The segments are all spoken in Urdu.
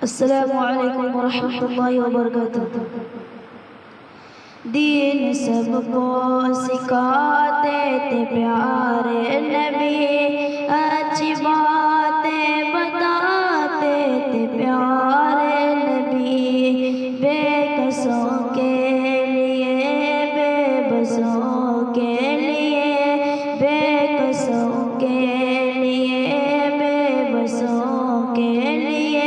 السلام علیکم ورحمۃ اللہ وبرکاتہ۔ دین سب کو سکھاتے تھے پیارے نبی، اچھی باتیں بتاتے تھے پیارے نبی، بے کسوں کے لیے، بے بسوں کے لیے، بے کسوں کے لیے، بے بسوں کے لیے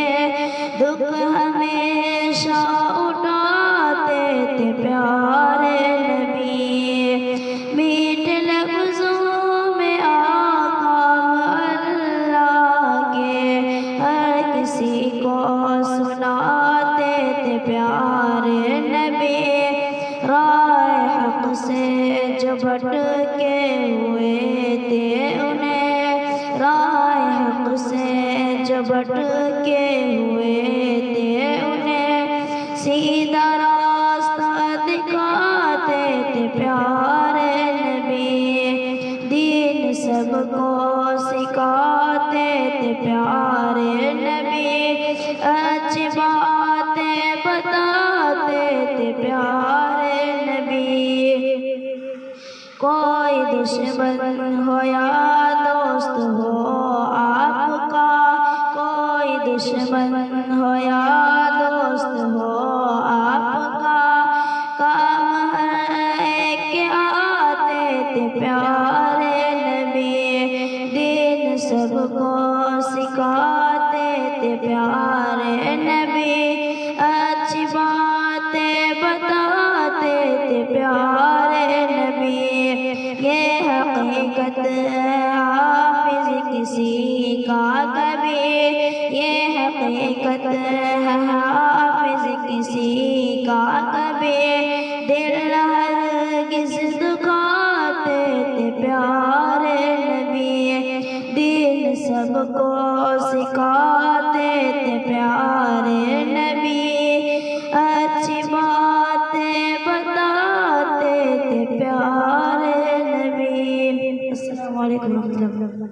دکھ ہمیشہ اٹھاتے تھے پیارے نبی، میٹھے لفظوں میں آقا اللہ کے ہر کسی کو سناتے تھے پیارے نبی، راہ حق سے جو بھٹکے ہوئے تھے انہیں، راہ حق سے جو بھٹکے ہوئے تھے انہیں سیدھا راستہ دکھاتے تھے پیارے نبی، دین سب کو سکھاتے تھے پیارے نبی، اچھی باتیں بتاتے تھے پیارے نبی، کوئی دشمن ہو یا دوست ہو آپ کا، کوئی دشمن ہو یا دوست ہو آپ کا، کام ہے کہ آتے تھے پیارے نبی، دین سب کو سکھاتے تھے پیارے نبی، اچھی باتیں بتاتے تھے پیارے نبی، یہ حقیقت حافظ کسی کا کبھی، یہ حقیقت حافظ کسی کا کبھی، دل ہرگز دکھاتے تھے پیارے نبی، دین سب کو سکھاتے تھے پیارے نبی۔